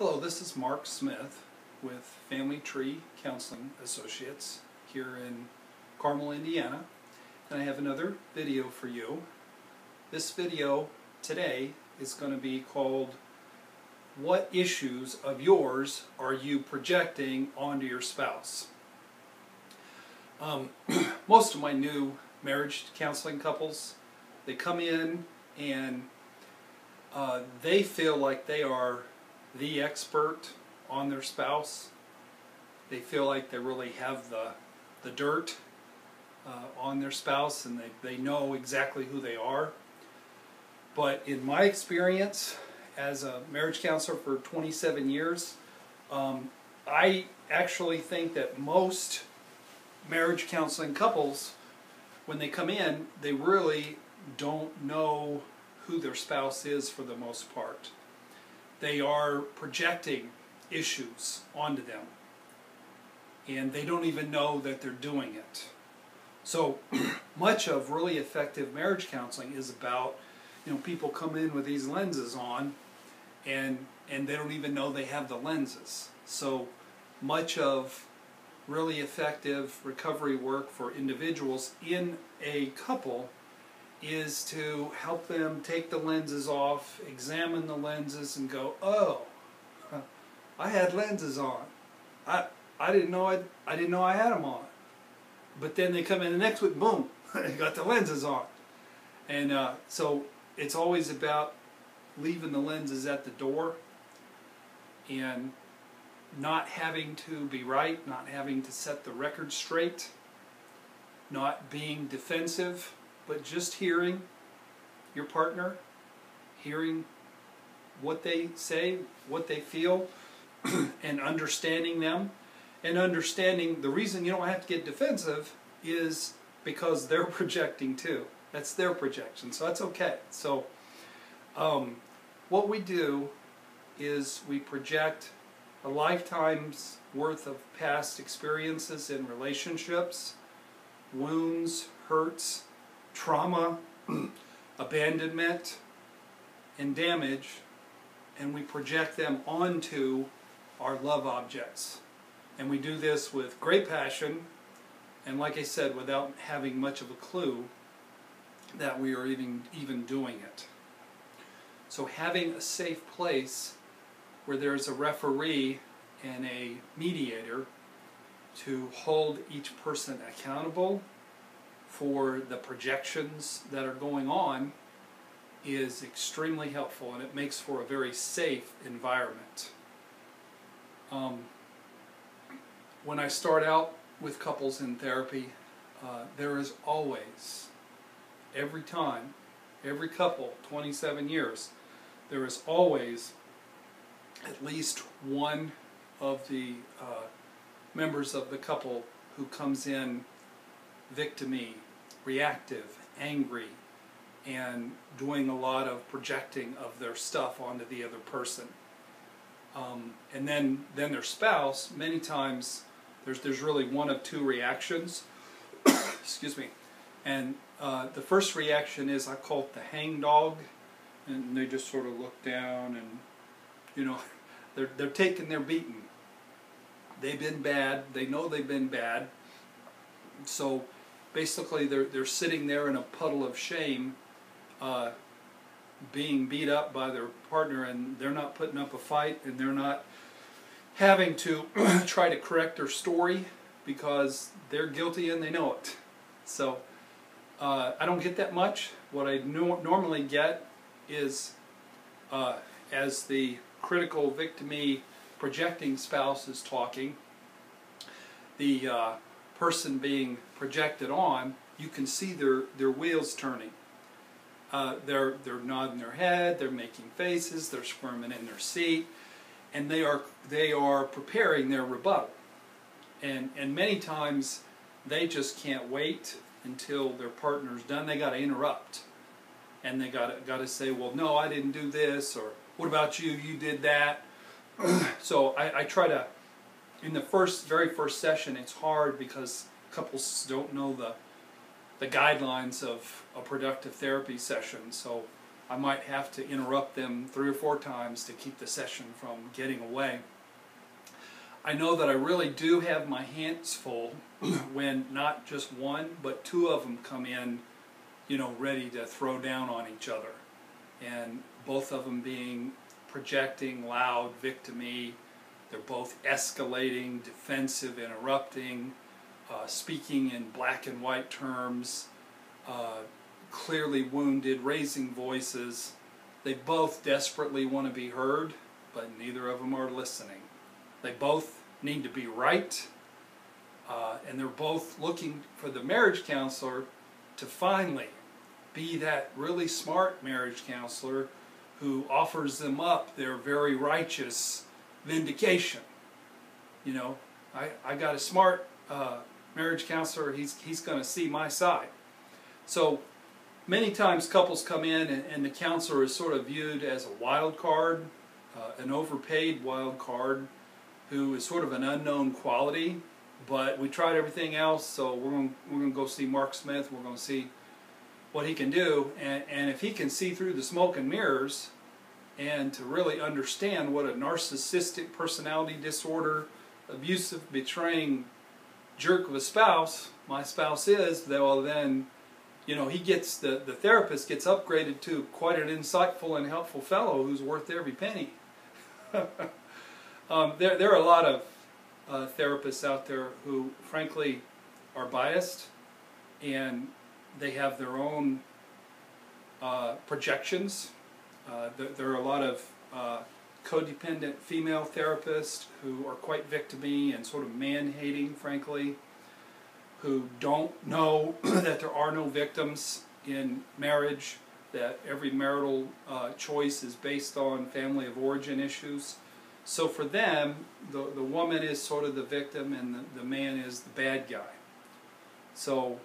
Hello, this is Mark Smith with Family Tree Counseling Associates here in Carmel, Indiana, and I have another video for you. This video today is going to be called "What Issues of Yours Are You Projecting Onto Your Spouse?" Most of my new marriage counseling couples, they come in and they feel like they are the expert on their spouse. They feel like they really have the dirt on their spouse, and they know exactly who they are. But in my experience as a marriage counselor for 27 years, I actually think that most marriage counseling couples, when they come in, they really don't know who their spouse is for the most part. They are projecting issues onto them, and they don't even know that they're doing it. So much of really effective marriage counseling is about, people come in with these lenses on, and they don't even know they have the lenses. So much of really effective recovery work for individuals in a couple is to help them take the lenses off, examine the lenses, and go, "Oh, I had lenses on. I didn't know I had them on." But then they come in the next week, boom, they got the lenses on. And so it's always about leaving the lenses at the door and not having to be right, not having to set the record straight, not being defensive, but just hearing your partner, hearing what they say, what they feel, and understanding them. And understanding the reason you don't have to get defensive is because they're projecting too. That's their projection, so that's okay. So what we do is we project a lifetime's worth of past experiences in relationships, wounds, hurts, trauma, abandonment, and damage, and we project them onto our love objects. And we do this with great passion, and like I said, without having much of a clue that we are even doing it. So having a safe place where there's a referee and a mediator to hold each person accountable for the projections that are going on is extremely helpful, and it makes for a very safe environment. When I start out with couples in therapy, there is always, every time, every couple, 27 years, there is always at least one of the members of the couple who comes in victim-y, reactive, angry, and doing a lot of projecting of their stuff onto the other person. And then their spouse, many times there's really one of two reactions. Excuse me. And the first reaction is, I call it the hang dog, and they just sort of look down, and they're taking their beating. They've been bad. They know they've been bad. So basically they're sitting there in a puddle of shame, being beat up by their partner, and they're not putting up a fight, and they're not having to try to correct their story because they're guilty and they know it. So I don't get that much. What I normally get is, as the critical victim-y projecting spouse is talking, the person being projected on, you can see their wheels turning. They're nodding their head, they're making faces, they're squirming in their seat, and they are preparing their rebuttal. And many times they just can't wait until their partner's done. They got to interrupt, and they got to say, "Well, no, I didn't do this," or "What about you? You did that." So I try to, in the very first session, it's hard because couples don't know the guidelines of a productive therapy session. So I might have to interrupt them 3 or 4 times to keep the session from getting away. I know that I really do have my hands full when not just one, but 2 of them come in, you know, ready to throw down on each other. And both of them being projecting, loud, victim-y. They're both escalating, defensive, interrupting, speaking in black and white terms, clearly wounded, raising voices. They both desperately want to be heard, but neither of them are listening. They both need to be right, and they're both looking for the marriage counselor to finally be that really smart marriage counselor who offers them up their very righteous vindication. You know, I got a smart marriage counselor, he's going to see my side. So many times couples come in and the counselor is sort of viewed as a wild card, an overpaid wild card, who is sort of an unknown quality, but we tried everything else, so we're going to go see Mark Smith. We're going to see what he can do, and if he can see through the smoke and mirrors and to really understand what a narcissistic personality disorder, abusive, betraying jerk of a spouse my spouse is, well then, you know, he gets, the therapist gets upgraded to quite an insightful and helpful fellow who's worth every penny. There are a lot of therapists out there who, frankly, are biased, and they have their own projections. There are a lot of codependent female therapists who are quite victim-y and sort of man-hating, frankly, who don't know that there are no victims in marriage, that every marital choice is based on family of origin issues. So for them, the woman is sort of the victim and the man is the bad guy. So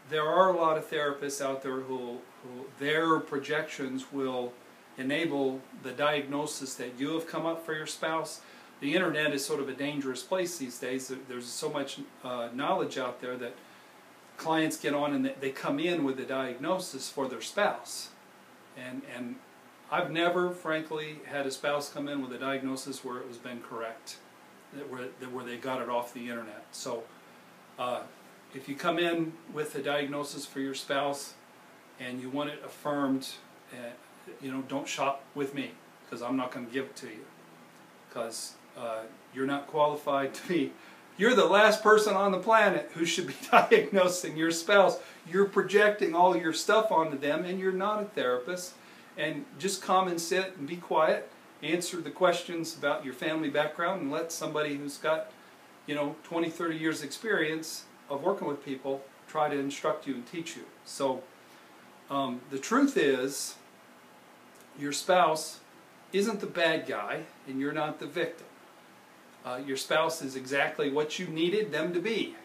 there are a lot of therapists out there who their projections will enable the diagnosis that you have come up for your spouse. The internet is sort of a dangerous place these days. There's so much knowledge out there that clients get on and they come in with a diagnosis for their spouse. And I've never, frankly, had a spouse come in with a diagnosis where it was been correct, where they got it off the internet. So if you come in with a diagnosis for your spouse and you want it affirmed, you know, don't shop with me, because I'm not going to give it to you, because you're not qualified to be. You're the last person on the planet who should be diagnosing your spouse. You're projecting all your stuff onto them, and you're not a therapist. And just come and sit and be quiet, answer the questions about your family background, and let somebody who's got, you know, 20, 30 years experience of working with people try to instruct you and teach you. So the truth is, your spouse isn't the bad guy, and you're not the victim. Your spouse is exactly what you needed them to be,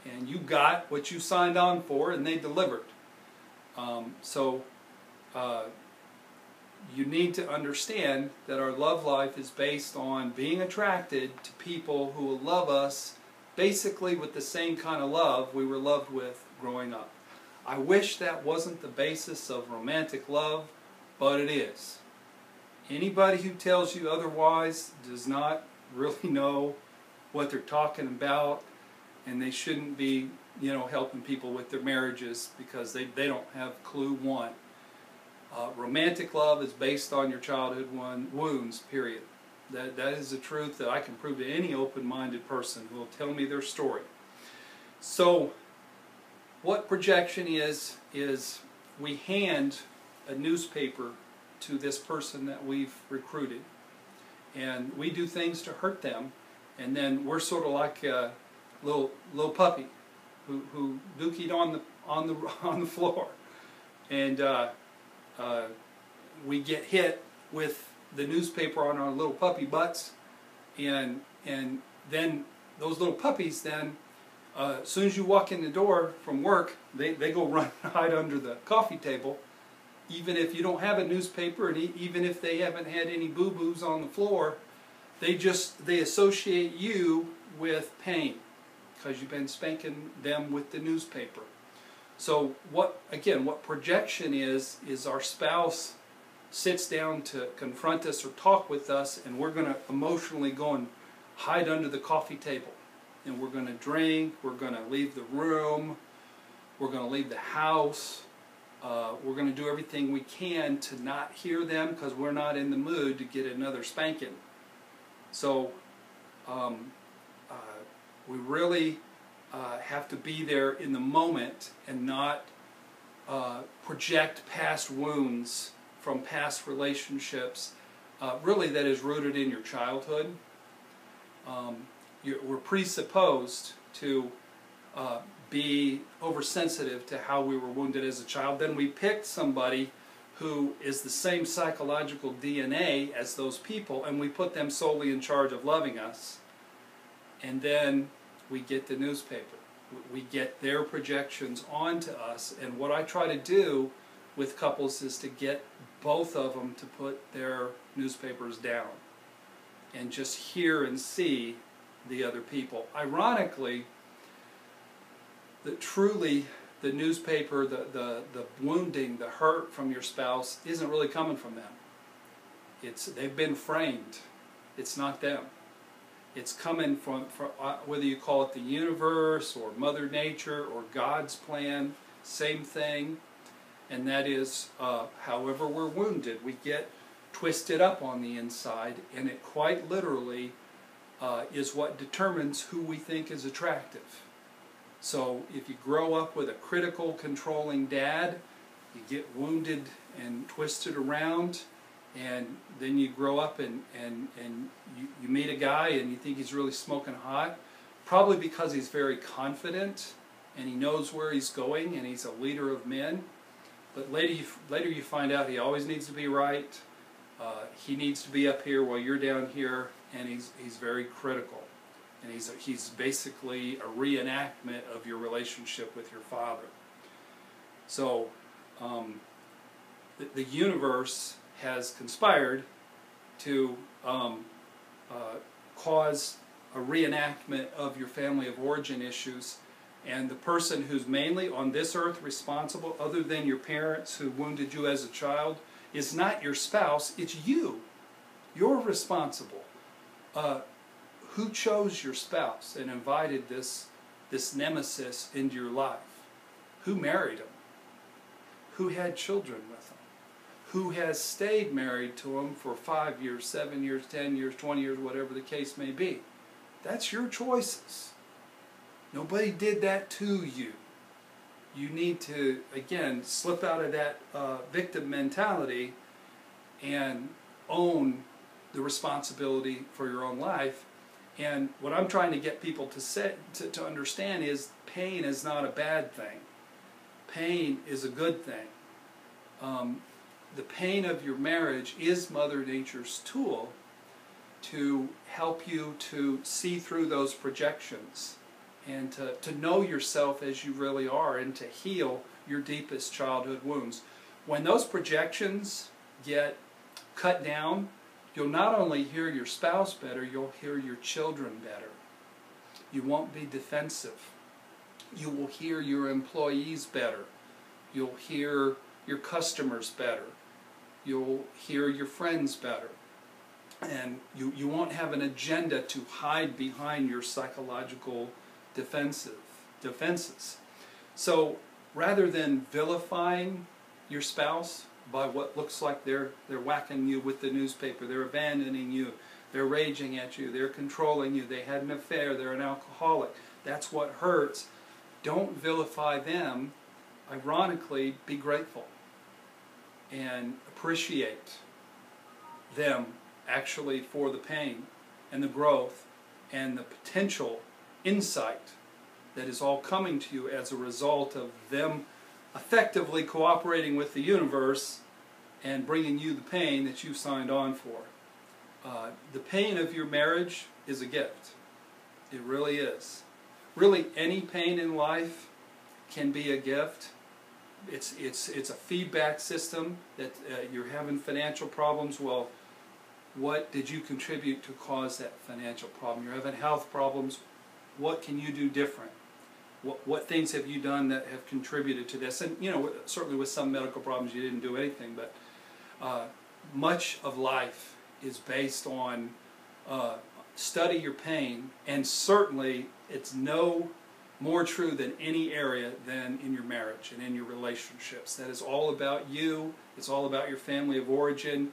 and you got what you signed on for, and they delivered. You need to understand that our love life is based on being attracted to people who will love us basically with the same kind of love we were loved with growing up. I wish that wasn't the basis of romantic love, but it is. Anybody who tells you otherwise does not really know what they're talking about, and they shouldn't be, you know, helping people with their marriages, because they don't have clue one. Romantic love is based on your childhood wounds, period. That is the truth that I can prove to any open-minded person who will tell me their story. So what projection is we hand a newspaper to this person that we've recruited, and we do things to hurt them, and then we're sort of like a little puppy who dookied on the floor, and we get hit with the newspaper on our little puppy butts, and then those little puppies then, as soon as you walk in the door from work, they go run and hide under the coffee table, even if you don't have a newspaper, and even if they haven't had any boo-boos on the floor. They associate you with pain because you've been spanking them with the newspaper. So what projection is our spouse sits down to confront us or talk with us, and we're going to emotionally go and hide under the coffee table. And we're going to drink, we're going to leave the room, we're going to leave the house, we're going to do everything we can to not hear them because we're not in the mood to get another spanking. So we really have to be there in the moment and not project past wounds from past relationships, really that is rooted in your childhood. We're presupposed to be oversensitive to how we were wounded as a child. Then we pick somebody who is the same psychological DNA as those people, and we put them solely in charge of loving us. And then we get the newspaper. We get their projections onto us. And what I try to do with couples is to get both of them to put their newspapers down and just hear and see the other people. Ironically, truly the newspaper, the wounding, the hurt from your spouse isn't really coming from them. They've been framed. It's not them. It's coming from whether you call it the universe or Mother Nature or God's plan, same thing. And that is, however we're wounded, we get twisted up on the inside, and it quite literally is what determines who we think is attractive. So if you grow up with a critical, controlling dad, you get wounded and twisted around, and then you grow up and you meet a guy and you think he's really smoking hot, probably because he's very confident and he knows where he's going and he's a leader of men. But later you find out he always needs to be right. He needs to be up here while you're down here, and he's very critical. And he's basically a reenactment of your relationship with your father. So the universe has conspired to cause a reenactment of your family of origin issues, and the person who's mainly on this earth responsible, other than your parents who wounded you as a child, is not your spouse, it's you. You're responsible. Who chose your spouse and invited this nemesis into your life? Who married him? Who had children with him? Who has stayed married to him for 5 years, 7 years, 10 years, 20 years, whatever the case may be? That's your choices. Nobody did that to you. You need to, again, slip out of that victim mentality and own the responsibility for your own life. And what I'm trying to get people to understand is pain is not a bad thing. Pain is a good thing. The pain of your marriage is Mother Nature's tool to help you to see through those projections and to know yourself as you really are and to heal your deepest childhood wounds. When those projections get cut down, you'll not only hear your spouse better, you'll hear your children better. You won't be defensive. You will hear your employees better. You'll hear your customers better. You'll hear your friends better. And you won't have an agenda to hide behind your psychological defenses. So rather than vilifying your spouse by what looks like they're whacking you with the newspaper, they're abandoning you, they're raging at you, they're controlling you, they had an affair, they're an alcoholic, that's what hurts. Don't vilify them. Ironically, be grateful and appreciate them actually for the pain and the growth and the potential insight that is all coming to you as a result of them effectively cooperating with the universe and bringing you the pain that you signed on for. The pain of your marriage is a gift. It really is. Really, any pain in life can be a gift. It's a feedback system that you're having financial problems. Well, what did you contribute to cause that financial problem? You're having health problems. What can you do different? what things have you done that have contributed to this? And, you know, certainly with some medical problems you didn't do anything, but much of life is based on study your pain, and certainly it's no more true than any area than in your marriage and in your relationships. That is all about you. It's all about your family of origin.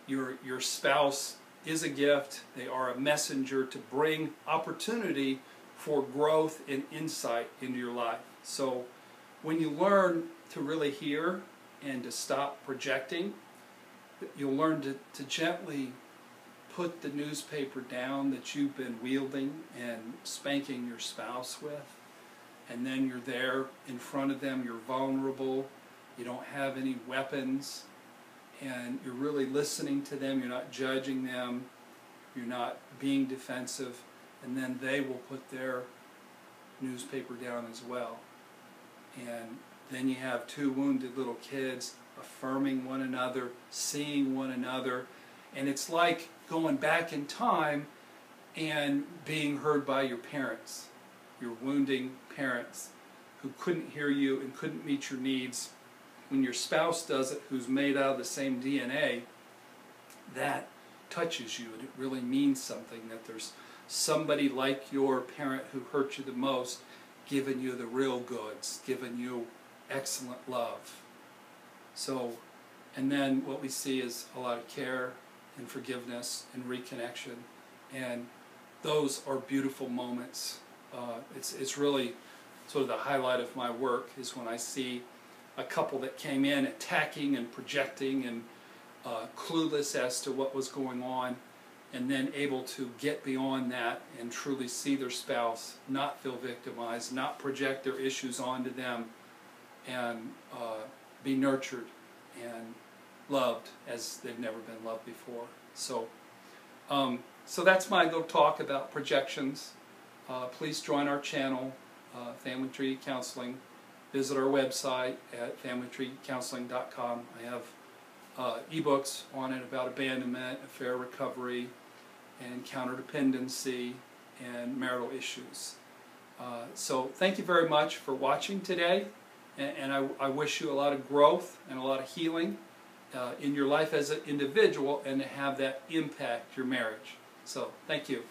Your spouse is a gift. They are a messenger to bring opportunity for growth and insight into your life. So when you learn to really hear and to stop projecting, you'll learn to gently put the newspaper down that you've been wielding and spanking your spouse with. And then you're there in front of them, you're vulnerable, you don't have any weapons, and you're really listening to them, you're not judging them, you're not being defensive, and then they will put their newspaper down as well. And then you have two wounded little kids affirming one another, seeing one another, and it's like going back in time and being heard by your parents, your wounding parents who couldn't hear you and couldn't meet your needs. When your spouse does it, who's made out of the same DNA, that touches you, and it really means something, that there's somebody like your parent who hurt you the most giving you the real goods, giving you excellent love. So, and then what we see is a lot of care and forgiveness and reconnection, and those are beautiful moments. It's really sort of the highlight of my work is when I see a couple that came in attacking and projecting and clueless as to what was going on, and then able to get beyond that and truly see their spouse, not feel victimized, not project their issues onto them, and be nurtured and loved as they've never been loved before. So, so that's my little talk about projections. Please join our channel, Family Tree Counseling. Visit our website at familytreecounseling.com. I have ebooks on it about abandonment, affair recovery, and counterdependency, and marital issues. So thank you very much for watching today, and I wish you a lot of growth and a lot of healing in your life as an individual, and to have that impact your marriage. So thank you.